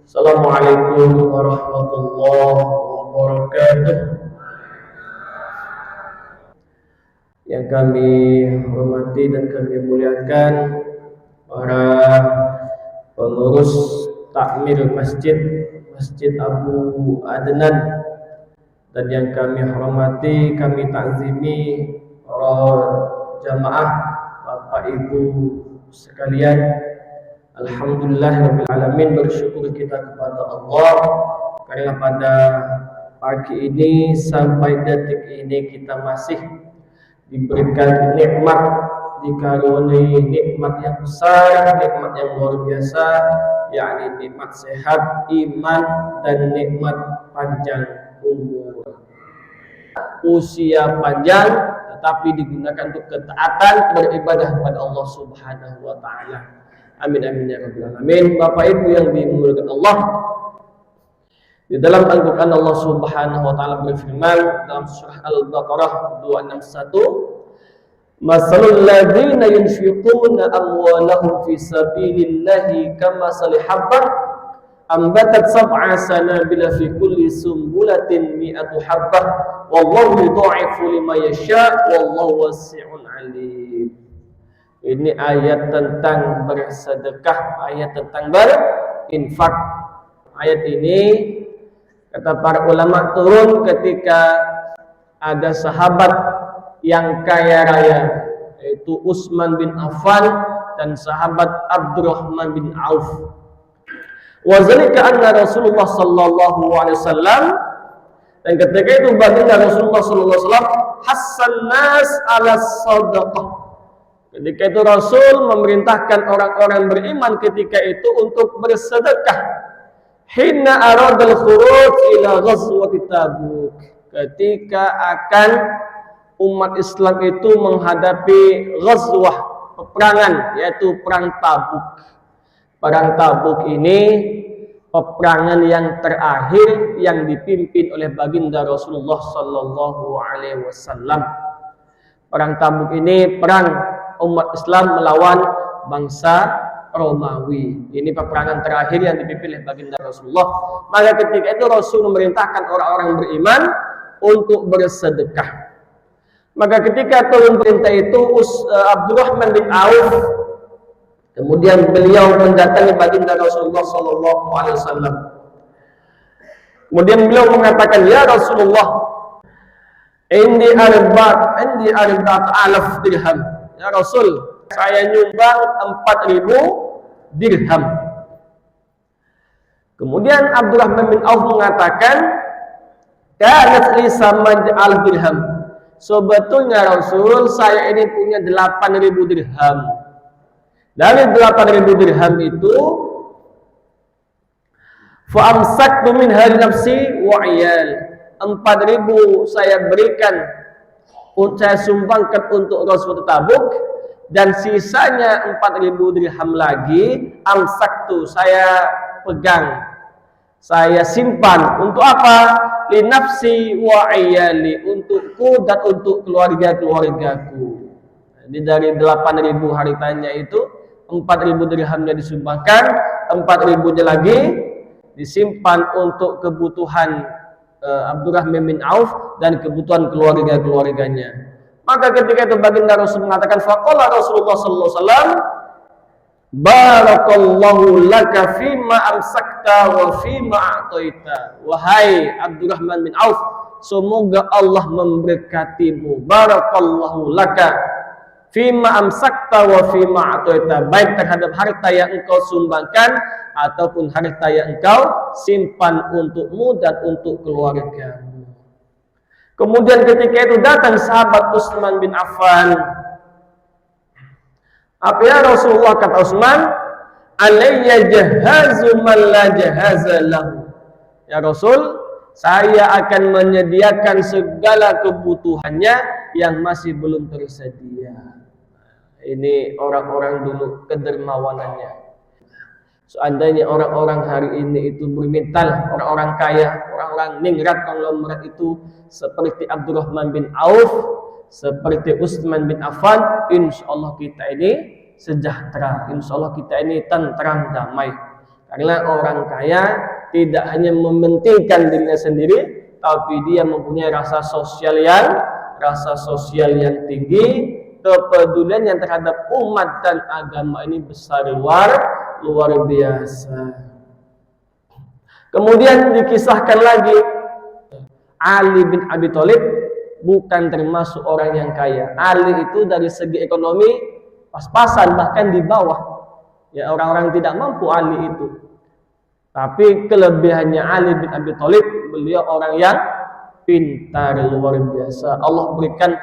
Assalamualaikum warahmatullahi wabarakatuh. Yang kami hormati dan kami muliakan para pengurus takmir Masjid Abu Adnan, dan yang kami hormati, kami takzimi para jamaah, Bapak Ibu sekalian. Alhamdulillah alamin, bersyukur kita kepada Allah karena pada pagi ini sampai detik ini kita masih diberikan nikmat, dikaruniai nikmat yang besar, nikmat yang luar biasa, yakni nikmat sehat, iman, dan nikmat panjang umur. Usia panjang tetapi digunakan untuk ketaatan, beribadah kepada Allah Subhanahu wa taala. Amin amin ya rabbal alamin. Bapak Ibu yang dimuliakan Allah, di dalam Al-Qur'an Allah Subhanahu wa taala berfirman dalam surah Al-Baqarah 261, Masalul ladzina yunfiquna amwalahum fi sabilillahi kamathali habbah ambatat sab'a sanabila fi kulli sumbulatin mi'atu habbah wallahu yudha'ifu liman yasha' wallahu wasi'un 'alim. Ini ayat tentang bersedekah, ayat tentang berinfak. Ayat ini kata para ulama turun ketika ada sahabat yang kaya raya, yaitu Utsman bin Affan dan sahabat Abdurrahman bin Auf. Wa zalika anna Rasulullah sallallahu alaihi wasallam, dan ketika itu baginda Rasulullah sallallahu alaihi wasallam hassan nas ala sadaqah. Ketika itu Rasul memerintahkan orang-orang beriman ketika itu untuk bersedekah. Hina aradal khuruj ila ghazwati Tabuk, ketika akan umat Islam itu menghadapi ghazwah, peperangan, yaitu perang Tabuk. Perang Tabuk ini peperangan yang terakhir yang dipimpin oleh baginda Rasulullah sallallahu alaihi wasallam. Perang Tabuk ini perang umat Islam melawan bangsa Romawi. Ini peperangan terakhir yang dipimpin oleh baginda Rasulullah. Maka ketika itu Rasul memerintahkan orang-orang beriman untuk bersedekah. Maka ketika turun perintah itu Abdurrahman bin Auf, kemudian beliau mendatangi baginda Rasulullah sallallahu alaihi wasallam. Kemudian beliau mengatakan, "Ya Rasulullah, indi arba'at alaf dirham." Ya Rasul, saya nyumbang 4.000 dirham. Kemudian Abdurrahman bin Auf mengatakan, kanat li samaj'al dirham. Sebetulnya Rasul, saya ini punya 8.000 dirham. Dari 8.000 dirham itu, fa amsaktu min hal nafsi wa iyal. 4.000 saya berikan, saya sumbangkan untuk Rasul Tabuk, dan sisanya 4.000 dirham lagi amsaktu, saya pegang, saya simpan. Untuk apa? Li nafsi wa iyali, untukku dan untuk keluarga-keluargaku. Jadi dari 8.000 hartanya itu 4.000 dirhamnya disumbangkan, 4.000-nya lagi disimpan untuk kebutuhan Abdurrahman bin Auf dan kebutuhan keluarga-keluarganya. Maka ketika itu baginda Rasul mengatakan, faqala Rasulullah sallallahu alaihi wasallam, barakallahu laka fima amsakta wa fima a'taita. Wahai Abdurrahman bin Auf, semoga Allah memberkatimu. Barakallahu laka fima amsakta wa fima a'taita, baik terhadap harta yang engkau sumbangkan ataupun harta yang engkau simpan untukmu dan untuk keluargamu. Kemudian ketika itu datang sahabat Utsman bin Affan. Apa ya Rasulullah, kata Utsman, alayya jahazu man la jahaza lahu. Ya Rasul, saya akan menyediakan segala kebutuhannya yang masih belum tersedia. Ini orang-orang dulu kedermawanannya. Seandainya orang-orang hari ini itu bermental, orang-orang kaya, orang-orang ningrat, konglomerat itu seperti Abdurrahman bin Auf, seperti Utsman bin Affan, insya Allah kita ini sejahtera, insya Allah kita ini tentram, damai. Karena orang kaya tidak hanya mementingkan dirinya sendiri, tapi dia mempunyai rasa sosial yang tinggi, kepedulian yang terhadap umat dan agama ini besar luar biasa. Kemudian dikisahkan lagi, Ali bin Abi Thalib bukan termasuk orang yang kaya. Ali itu dari segi ekonomi pas-pasan, bahkan di bawah. Ya, orang-orang tidak mampu Ali itu. Tapi kelebihannya Ali bin Abi Thalib, beliau orang yang pintar luar biasa. Allah berikan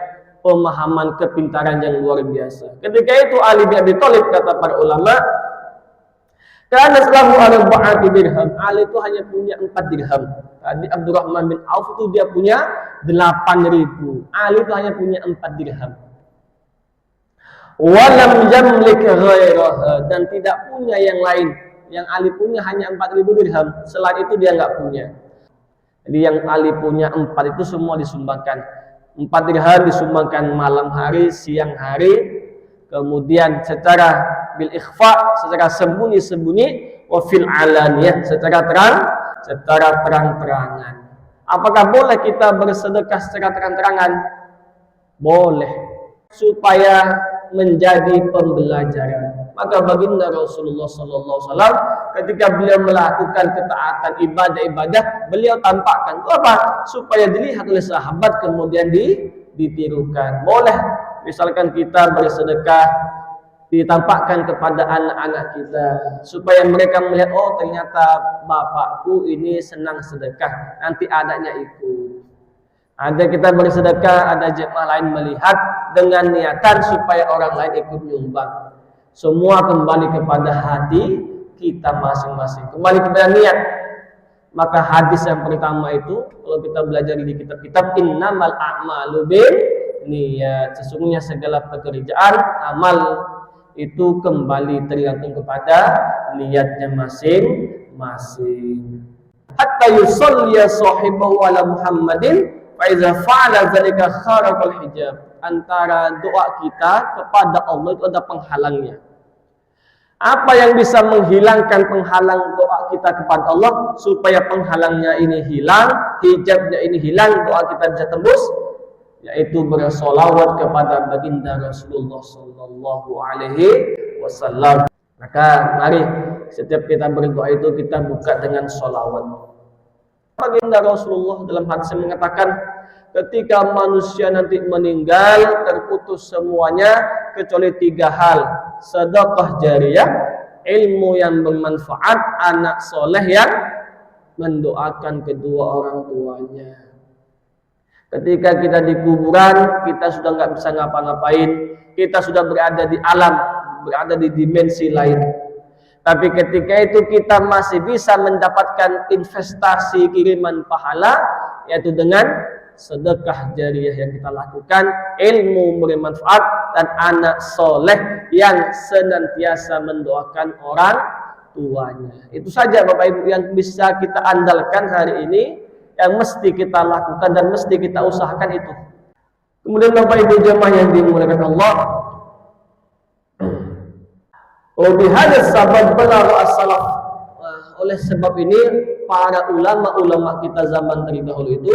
pemahaman kepintaran yang luar biasa. Ketika itu Ali bin Abi Thalib, kata para ulama, karena setelah arba'ati dirham, Ali itu hanya punya 4 dirham. Tadi Abdurrahman bin Auf itu dia punya 8.000. Ali itu hanya punya 4 dirham. Walam yamlik ghairaha, dan tidak punya yang lain. Yang Ali punya hanya 4.000 dirham. Selain itu dia nggak punya. Jadi yang Ali punya 4 itu semua disumbangkan. 4 dirham disumbangkan malam hari, siang hari. Kemudian secara bil ikhfa, secara sembunyi-sembunyi, wa fil alaniyah, secara terang-terangan. Apakah boleh kita bersedekah secara terang-terangan? Boleh, supaya menjadi pembelajaran. Maka baginda Rasulullah SAW ketika beliau melakukan ketaatan ibadah-ibadah, beliau tampakkan itu apa? Supaya dilihat oleh sahabat, kemudian ditirukan. Boleh misalkan kita bersedekah, ditampakkan kepada anak-anak kita supaya mereka melihat, oh ternyata bapakku ini senang sedekah, nanti adanya ikut. Ada kita bersedekah, ada jemaah lain melihat dengan niatan supaya orang lain ikut nyumbang. Semua kembali kepada hati kita masing-masing, kembali kepada niat. Maka hadis yang pertama itu, kalau kita belajar di kitab-kitab, innamal a'malu binniyat, sesungguhnya segala pekerjaan amal itu kembali tergantung kepada niatnya masing-masing. Hatta yusalliya sahibahu ala Muhammadin fa iza fa'ala dzalika kharaqal hijab. Antara doa kita kepada Allah itu ada penghalangnya. Apa yang bisa menghilangkan penghalang doa kita kepada Allah supaya penghalangnya ini hilang, hijabnya ini hilang, doa kita bisa tembus? Yaitu bersolawat kepada baginda Rasulullah Sallallahu Alaihi Wasallam. Maka mari setiap kita berdoa itu kita buka dengan solawat. Baginda Rasulullah dalam hadis mengatakan, ketika manusia nanti meninggal, terputus semuanya kecuali 3 hal: sedekah jariyah, ilmu yang bermanfaat, anak soleh yang mendoakan kedua orang tuanya. Ketika kita di kuburan, kita sudah nggak bisa ngapa-ngapain, kita sudah berada di alam, berada di dimensi lain. Tapi ketika itu kita masih bisa mendapatkan investasi kiriman pahala, yaitu dengan sedekah jariyah yang kita lakukan, ilmu bermanfaat, dan anak soleh yang senantiasa mendoakan orang tuanya. Itu saja Bapak Ibu yang bisa kita andalkan hari ini, yang mesti kita lakukan dan mesti kita usahakan itu. Kemudian Bapak Ibu jemaah yang dimuliakan Allah, bihadza sabab balagha as-salaf. Oleh sebab ini para ulama-ulama kita zaman terdahulu itu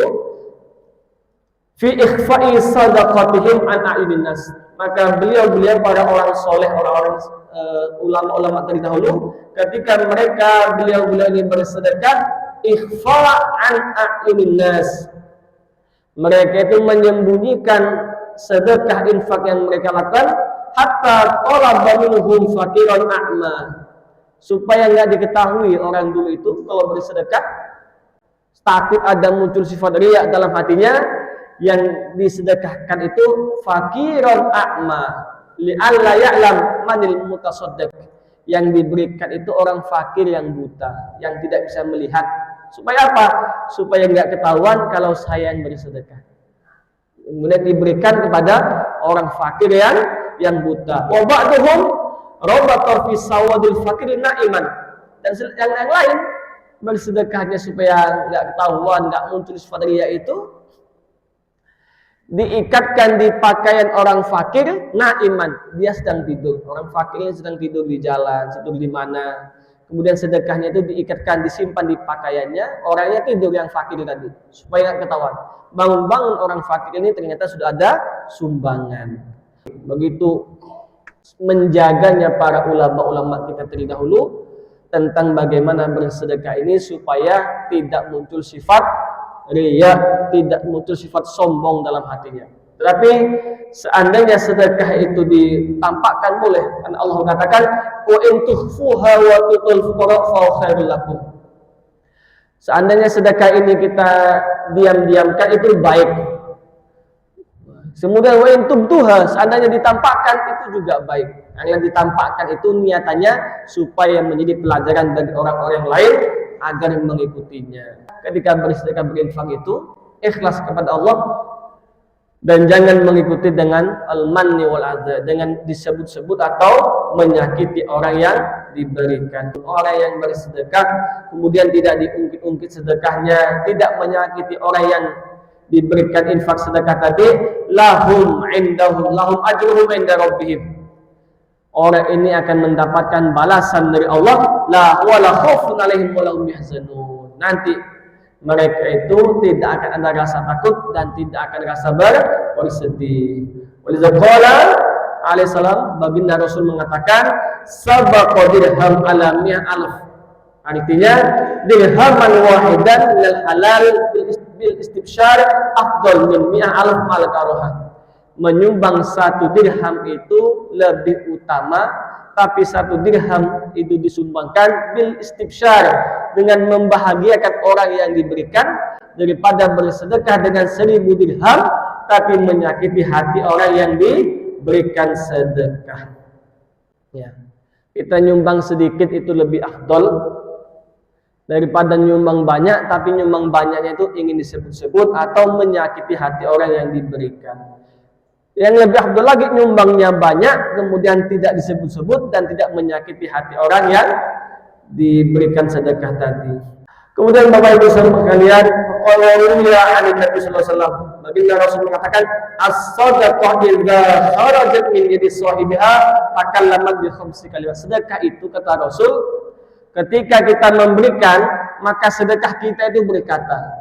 fi ikhfa'i sadaqatihim an a'yunin nas. Maka beliau para orang soleh, orang-orang ulama-ulama terdahulu, ketika beliau ini bersedekah, ikhfa' an a'yunin nas, mereka itu menyembunyikan sedekah infak yang mereka lakukan, hatta talaba minhum faqiran a'ma, supaya nggak diketahui orang dulu itu kalau bersedekah, takut ada muncul sifat riya dalam hatinya. Yang disedekahkan itu faqiran a'ma, li'alla ya'lam manil mutasaddiq, yang diberikan itu orang fakir yang buta, yang tidak bisa melihat. Supaya apa? Supaya nggak ketahuan kalau saya yang bersedekah. Kemudian diberikan kepada orang fakir yang buta. Wa ba'duhum rabata fi sawadil fakir na'iman, dan yang lain bersedekahnya supaya nggak ketahuan, nggak muncul sifat riya itu, diikatkan di pakaian orang fakir na'iman, dia sedang tidur. Orang fakirnya sedang tidur di jalan, tidur di mana. kemudian sedekahnya itu diikatkan, disimpan di pakaiannya, orangnya tidur yang fakir tadi, supaya nggak ketahuan. Bangun-bangun orang fakir ini ternyata sudah ada sumbangan. Begitu menjaganya para ulama-ulama kita terdahulu tentang bagaimana bersedekah ini supaya tidak muncul sifat riya, tidak muncul sifat sombong dalam hatinya. Tetapi seandainya sedekah itu ditampakkan boleh, karena Allah katakan wa in tukhfuha wa tutul fuqara fa khairul lakum. Seandainya sedekah ini kita diam-diamkan itu baik. Kemudian wa in tubtuha, seandainya ditampakkan itu juga baik. Yang ditampakkan itu niatannya supaya menjadi pelajaran bagi orang-orang lain agar mengikutinya. Ketika bersedekah berinfak itu ikhlas kepada Allah dan jangan mengikuti dengan al-manni wal adza, dengan disebut-sebut atau menyakiti orang yang diberikan. Orang yang bersedekah kemudian tidak diungkit-ungkit sedekahnya, tidak menyakiti orang yang diberikan infak sedekah tadi, lahum ajruhum inda rabbihim. Orang ini akan mendapatkan balasan dari Allah, la wala khaufun alaihim wa lahum yahzanun. Nanti mereka itu tidak akan ada rasa takut dan tidak akan rasa bersedih. Waliza qala alaihi salam, baginda Rasul mengatakan sabaqa dirham ala mi'a alf. Artinya dirhaman wahidan minal halal bil istibsyar afdal min mi'a alf mal karohah. Menyumbang 1 dirham itu lebih utama, tapi 1 dirham itu disumbangkan bil istibsyar, dengan membahagiakan orang yang diberikan, daripada bersedekah dengan 1000 dirham tapi menyakiti hati orang yang diberikan sedekah. Ya. Kita nyumbang sedikit itu lebih afdol daripada nyumbang banyak, tapi nyumbang banyaknya itu ingin disebut-sebut atau menyakiti hati orang yang diberikan. Yang lebih afdol lagi nyumbangnya banyak kemudian tidak disebut-sebut dan tidak menyakiti hati orang yang diberikan sedekah tadi. Kemudian Bapak Ibu sekalian, qala Nabi sallallahu alaihi wasallam, baginda Rasul mengatakan as-shadaqah idza kharajat min yadi sahibiha takallamat bi khamsi kalimat. Sedekah itu kata Rasul, ketika kita memberikan maka sedekah kita itu berkata.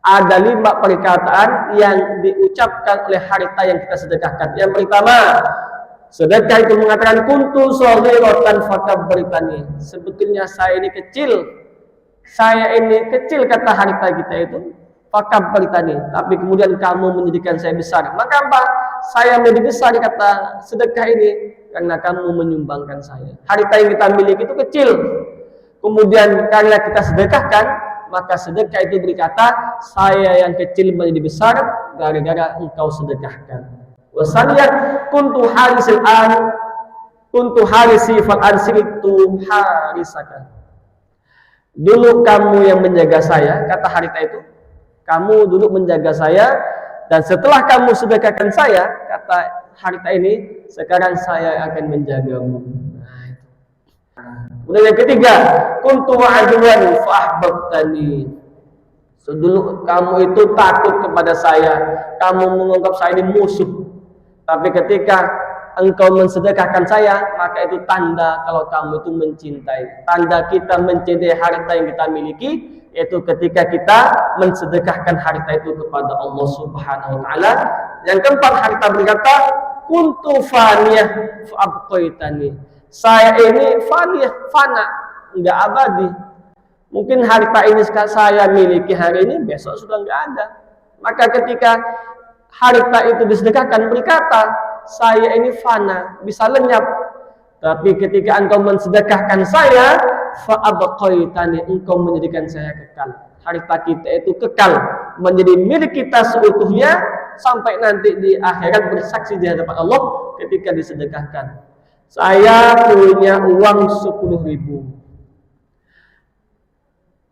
Ada 5 perkataan yang diucapkan oleh harta yang kita sedekahkan. Yang pertama, sedekah itu mengatakan kuntu shaghiratan fakabbaritani. Sebetulnya saya ini kecil kata harta kita itu, fakabbaritani, tapi kemudian kamu menjadikan saya besar. Maka apa? Saya menjadi besar kata sedekah ini karena kamu menyumbangkan saya. Harta yang kita miliki itu kecil, kemudian karena kita sedekahkan, maka sedekah itu berkata saya yang kecil menjadi besar gara-gara engkau sedekahkan. Wasaniyat kuntu harisi fal ansiritu harisaka. Dulu kamu yang menjaga saya, kata harita itu, kamu dulu menjaga saya, dan setelah kamu sedekahkan saya, kata harita ini, sekarang saya akan menjagamu. Kemudian yang ketiga, kuntu aduan fa ahbabtani. Dulu kamu itu takut kepada saya, kamu menganggap saya ini musuh. Tapi ketika engkau mensedekahkan saya, maka itu tanda kalau kamu itu mencintai. Tanda kita mencintai harta yang kita miliki, yaitu ketika kita mensedekahkan harta itu kepada Allah Subhanahu wa taala. Yang keempat, harta berkata, kuntu faniyah fa abqaitani. Saya ini fana, enggak abadi. Mungkin harta ini saya miliki hari ini, besok sudah enggak ada. Maka ketika harta itu disedekahkan, berkata, saya ini fana, bisa lenyap. Tapi ketika engkau mensedekahkan saya, fa'abqaitani, engkau menjadikan saya kekal. Harta kita itu kekal, menjadi milik kita seutuhnya sampai nanti di akhirat bersaksi di hadapan Allah ketika disedekahkan. Saya punya uang 10.000.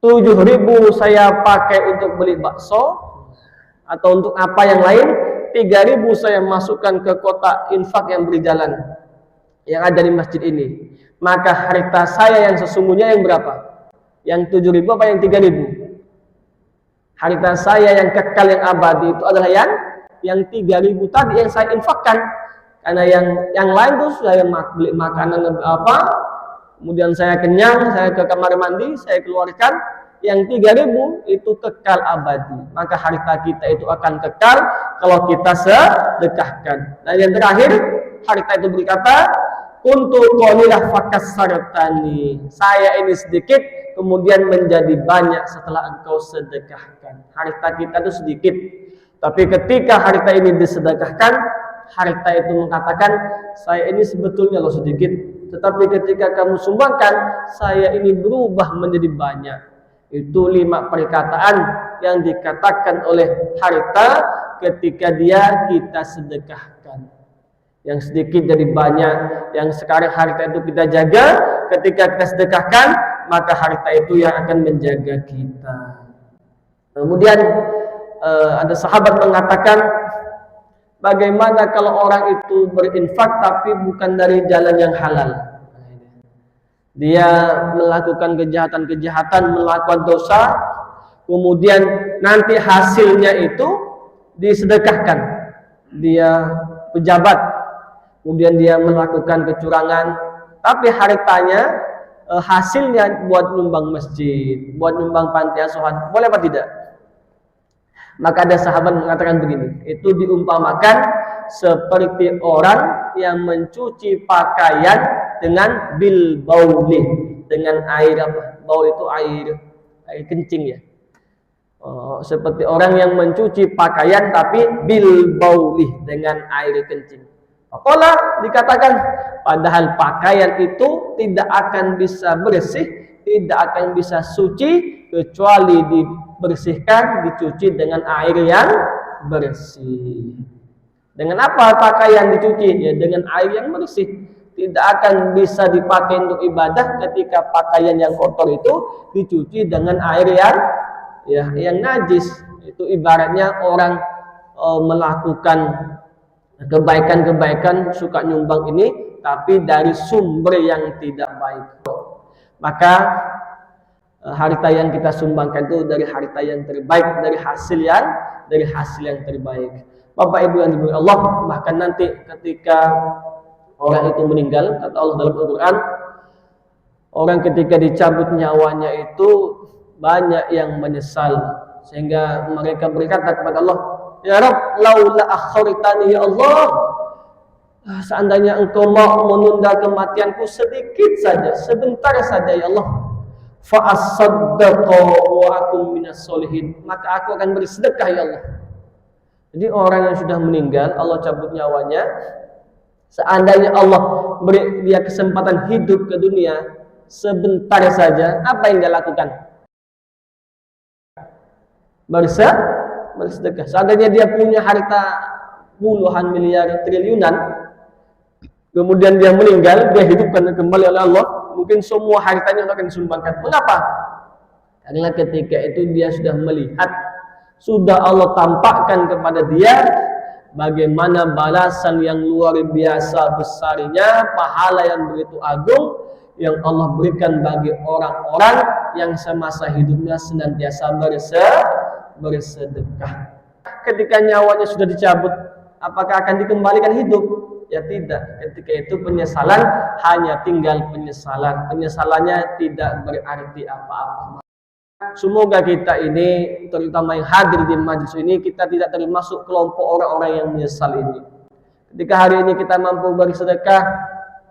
7.000 saya pakai untuk beli bakso atau untuk apa yang lain. 3.000 saya masukkan ke kotak infak yang berjalan yang ada di masjid ini. Maka harta saya yang sesungguhnya yang berapa? Yang 7.000 apa yang 3.000? Harta saya yang kekal yang abadi itu adalah yang 3.000 tadi yang saya infakkan. Karena yang lain tuh saya beli makanan apa, kemudian saya kenyang, saya ke kamar mandi, saya keluarkan, yang 3.000 itu kekal abadi. Maka harta kita itu akan kekal kalau kita sedekahkan. Dan yang terakhir, harta itu berkata, kuntu qalilah fakasartani. Saya ini sedikit, kemudian menjadi banyak setelah engkau sedekahkan. Harta kita itu sedikit, tapi ketika harta ini disedekahkan, harta itu mengatakan, saya ini sebetulnya loh sedikit, tetapi ketika kamu sumbangkan, saya ini berubah menjadi banyak. Itu 5 perkataan yang dikatakan oleh harta ketika kita sedekahkan. Yang sedikit jadi banyak, yang sekarang harta itu kita jaga, ketika kita sedekahkan, maka harta itu yang akan menjaga kita. Kemudian ada sahabat mengatakan, bagaimana kalau orang itu berinfak tapi bukan dari jalan yang halal? Dia melakukan kejahatan-kejahatan, melakukan dosa, kemudian nanti hasilnya itu disedekahkan. Dia pejabat, kemudian dia melakukan kecurangan, tapi hartanya hasilnya buat nyumbang masjid, buat nyumbang panti asuhan, boleh apa tidak? Maka ada sahabat mengatakan begini, itu diumpamakan seperti orang yang mencuci pakaian dengan bil bauli, dengan air apa? Baul itu air kencing ya. Seperti orang yang mencuci pakaian tapi bil bauli, dengan air kencing. Maka dikatakan, padahal pakaian itu tidak akan bisa bersih, tidak akan bisa suci kecuali dibersihkan, dicuci dengan air yang bersih. Dengan apa pakaian dicuci? Ya dengan air yang bersih. Tidak akan bisa dipakai untuk ibadah ketika pakaian yang kotor itu dicuci dengan air yang najis. Itu ibaratnya orang melakukan kebaikan-kebaikan, suka nyumbang ini, tapi dari sumber yang tidak baik. Maka harta yang kita sumbangkan itu dari harta yang terbaik, dari hasil yang terbaik. Bapak Ibu yang dimuliakan Allah, bahkan nanti ketika orang itu meninggal, kata Allah dalam Al-Quran, orang ketika dicabut nyawanya itu banyak yang menyesal, sehingga mereka berkata kepada Allah, ya Rabb, laula akhartani, ya Allah, seandainya engkau mau menunda kematianku sedikit saja, sebentar saja ya Allah, fa asaddaqu wa akum minas solihin, maka aku akan bersedekah ya Allah. Jadi orang yang sudah meninggal, Allah cabut nyawanya, seandainya Allah beri dia kesempatan hidup ke dunia sebentar saja, apa yang dia lakukan? Bersedekah. Seandainya dia punya harta puluhan miliar, triliunan, kemudian dia meninggal, dia hidupkan kembali oleh Allah, mungkin semua hartanya akan disumbangkan. Mengapa? Karena ketika itu dia sudah melihat, sudah Allah tampakkan kepada dia bagaimana balasan yang luar biasa besarnya, pahala yang begitu agung yang Allah berikan bagi orang-orang yang semasa hidupnya senantiasa bersedekah. Ketika nyawanya sudah dicabut, apakah akan dikembalikan hidup? Ya tidak. Ketika itu penyesalan, hanya tinggal penyesalan. Penyesalannya tidak berarti apa-apa. Semoga kita ini, terutama yang hadir di majelis ini, kita tidak termasuk kelompok orang-orang yang menyesal ini. Ketika hari ini kita mampu bersedekah,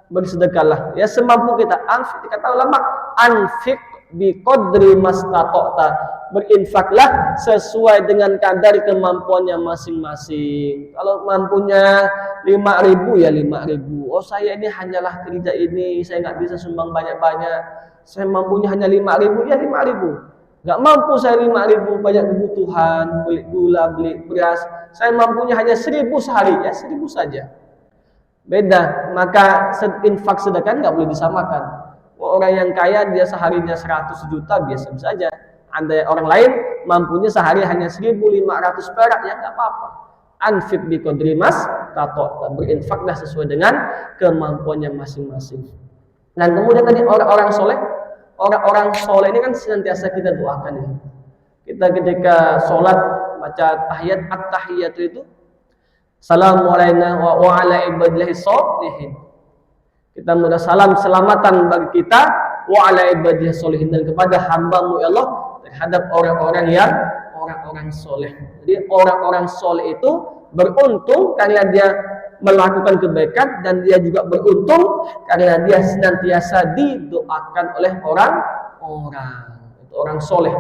bersedekahlah. Ya semampu kita. Anfik, kata ulama, anfik bi qadri mastata'ta. Berinfaklah sesuai dengan kadar kemampuannya masing-masing. Kalau mampunya 5.000 ya 5.000. Oh saya ini hanyalah kerja ini, saya nggak bisa sumbang banyak-banyak. Saya mampunya hanya 5.000 ya 5.000. Nggak mampu saya 5.000 banyak kebutuhan, beli gula, beli beras. Saya mampunya hanya 1.000 sehari, ya 1.000 saja. Beda, maka infak sedekah nggak boleh disamakan. Orang yang kaya dia seharinya 100 juta biasa saja. Ada orang lain mampunya sehari hanya 1.500 perak, ya nggak apa-apa. Anfik bi qadri mastata'ta, berinfaklah sesuai dengan kemampuannya masing-masing. Dan kemudian tadi orang-orang soleh ini kan senantiasa kita doakan ya. Kita ketika sholat baca tahiyat, at-tahiyatu itu Assalamu alayna wa ala ibadillahi sholihin. Kita minta salam selamatan bagi kita wa ala ibadiyah sholihin, dan kepada hamba-Mu ya Allah terhadap orang-orang soleh. Jadi orang-orang soleh itu beruntung karena dia melakukan kebaikan, dan dia juga beruntung karena dia senantiasa didoakan oleh orang-orang. Itu orang soleh.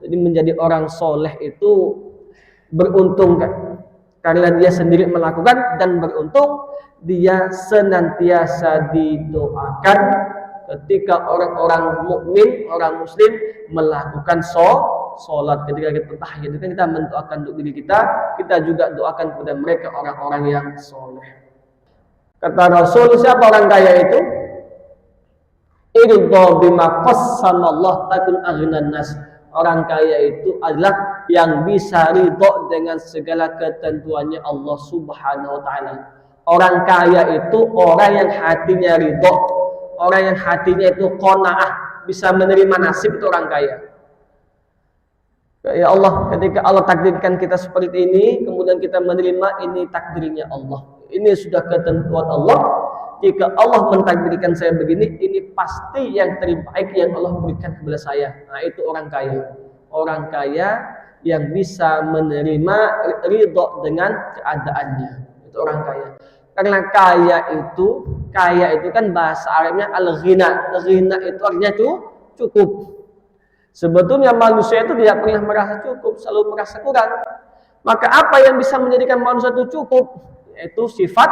Jadi menjadi orang soleh itu beruntung karena dia sendiri melakukan, dan beruntung dia senantiasa didoakan ketika orang-orang mukmin, orang muslim melakukan sholat. Ketika kita tahiyat itu kan kita mendoakan untuk diri kita juga doakan kepada mereka orang-orang yang soleh. Kata Rasul, siapa orang kaya itu? Iridha bima qassamallah takun aghnan nas. Orang kaya itu adalah yang bisa ridho dengan segala ketentuannya Allah Subhanahu wa taala. Orang kaya itu orang yang hatinya ridho, orang yang hatinya itu qanaah, bisa menerima nasib, itu orang kaya. Ya Allah, ketika Allah takdirkan kita seperti ini, kemudian kita menerima, ini takdirnya Allah. Ini sudah ketentuan Allah. Jika Allah mentakdirkan saya begini, ini pasti yang terbaik yang Allah berikan kepada saya. Nah, itu orang kaya. Orang kaya yang bisa menerima ridho dengan keadaannya. Itu orang kaya. Karena kaya itu kan bahasa Arabnya al-ghina. Al-ghina itu artinya cukup. Sebetulnya manusia itu tidak pernah merasa cukup, selalu merasa kurang. Maka apa yang bisa menjadikan manusia itu cukup? Yaitu sifat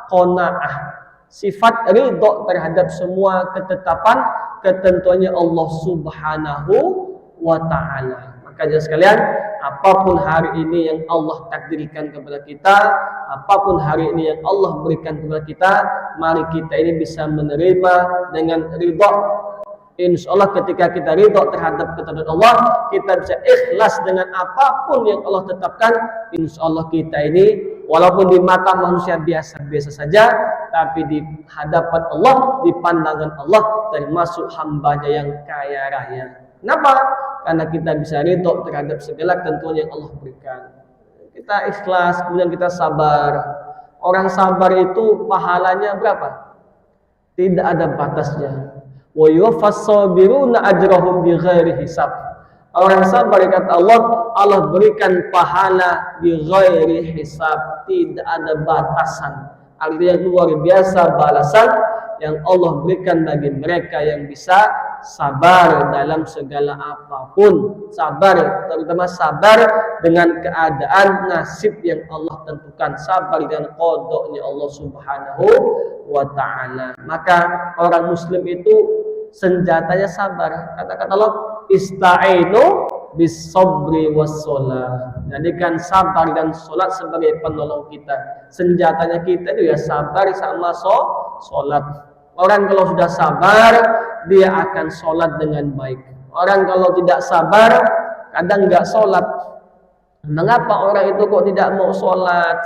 qanaah, sifat ridho terhadap semua ketetapan ketentuannya Allah Subhanahu wa taala. Maka jemaah sekalian, apapun hari ini yang Allah takdirkan kepada kita, apapun hari ini yang Allah berikan kepada kita, mari kita ini bisa menerima dengan ridho. Insya Allah ketika kita ridho terhadap ketentuan Allah, kita bisa ikhlas dengan apapun yang Allah tetapkan. Insya Allah kita ini walaupun di mata manusia biasa-biasa saja, tapi di hadapan Allah, di pandangan Allah, termasuk hambanya yang kaya raya. Kenapa? Karena kita bisa ridho terhadap segala ketentuan yang Allah berikan. Kita ikhlas, kemudian kita sabar. Orang sabar itu pahalanya berapa? Tidak ada batasnya. Wa yuwaffas sabiruna ajrahum bighairi hisab. Orang sabar kata Allah, Allah berikan pahala bighairi hisab, tidak ada batasan. Artinya luar biasa balasan yang Allah berikan bagi mereka yang bisa sabar dalam segala apapun. Sabar, terutama sabar dengan keadaan nasib yang Allah tentukan, sabar dengan qadanya Allah Subhanahu wa ta'ala. Maka orang muslim itu senjatanya sabar. Kata-kata Allah, ista'inu bis-sabri was-shalah. Jadikan sabar dan salat sebagai penolong kita. Senjatanya kita itu ya sabar sama salat. Orang kalau sudah sabar, dia akan salat dengan baik. Orang kalau tidak sabar, kadang enggak salat. Mengapa orang itu kok tidak mau salat,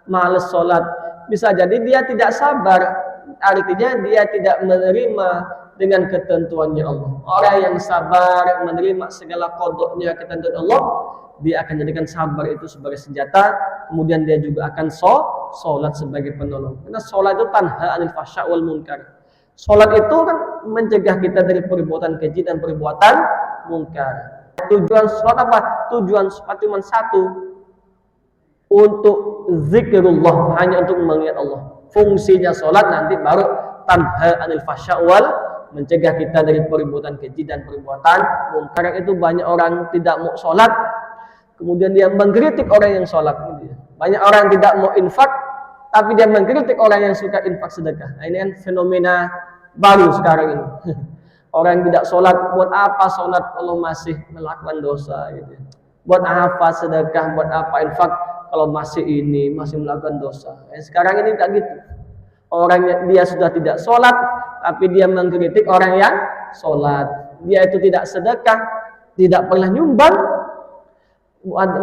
malas salat? Bisa jadi dia tidak sabar. Artinya dia tidak menerima dengan ketentuannya Allah. Orang yang sabar menerima segala qadanya ketentuan Allah, dia akan jadikan sabar itu sebagai senjata. Kemudian dia juga akan salat sebagai penolong. Karena salat itu tanha 'anil fahsya' wal munkar. Salat itu kan mencegah kita dari perbuatan keji dan perbuatan munkar. Tujuan salat apa? Tujuan salat cuma satu, untuk zikrullah, hanya untuk mengingat Allah. Fungsinya salat nanti baru tanha 'anil fahsya' wal, mencegah kita dari perbuatan keji dan perbuatan munkar. Itu banyak orang tidak mau sholat, kemudian dia mengkritik orang yang sholat. Banyak orang tidak mau infak, tapi dia mengkritik orang yang suka infak sedekah. Nah, ini kan fenomena baru sekarang ini. Orang yang tidak sholat, buat apa sholat kalau masih melakukan dosa gitu. Buat apa sedekah, buat apa infak kalau masih melakukan dosa. Sekarang ini tak gitu. Orang yang dia sudah tidak sholat, tapi dia mengkritik orang yang sholat. Dia itu tidak sedekah, tidak pernah nyumbang.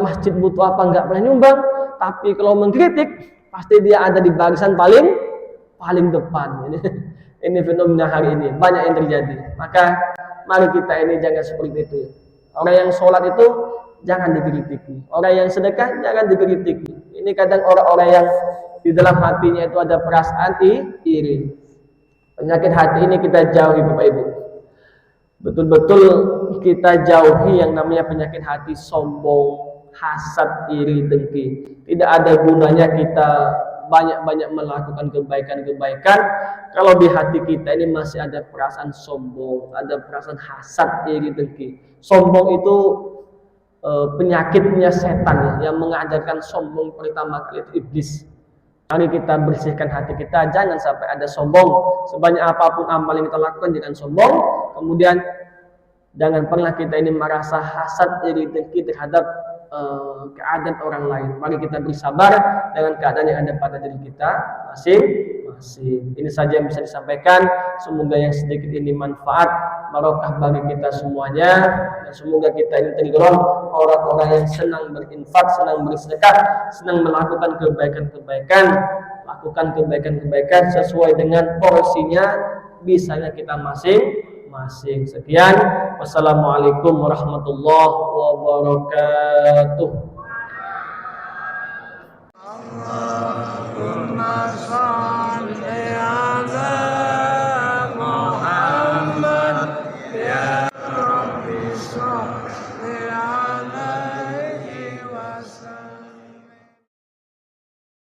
Masjid butuh apa, enggak pernah nyumbang. Tapi kalau mengkritik, pasti dia ada di barisan paling depan. Ini fenomena hari ini, banyak yang terjadi. Maka mari kita ini jangan seperti itu. Orang yang sholat itu jangan dikritiki. Orang yang sedekah jangan dikritiki. Ini kadang orang-orang yang di dalam hatinya itu ada perasaan iri. Penyakit hati ini kita jauhi Bapak Ibu. Betul-betul kita jauhi yang namanya penyakit hati sombong, hasad, iri, dengki. Tidak ada gunanya kita banyak-banyak melakukan kebaikan-kebaikan kalau di hati kita ini masih ada perasaan sombong, ada perasaan hasad, iri, dengki. Sombong itu penyakitnya setan ya, yang mengajarkan sombong pertama kali itu iblis. Mari kita bersihkan hati kita, jangan sampai ada sombong. Sebanyak apapun amal yang kita lakukan, jangan sombong. Kemudian jangan pernah kita ini merasa hasad, iri, dengki terhadap keadaan orang lain. Mari kita bersabar dengan keadaan yang ada pada diri kita masing-masing. Ini saja yang bisa disampaikan. Semoga yang sedikit ini manfaat, barokah bagi kita semuanya, dan semoga kita ini tergolong orang-orang yang senang berinfak, senang bersedekah, senang melakukan kebaikan-kebaikan, lakukan kebaikan-kebaikan sesuai dengan porsinya, bisanya kita masing-masing. Sekian, wassalamualaikum warahmatullahi wabarakatuh.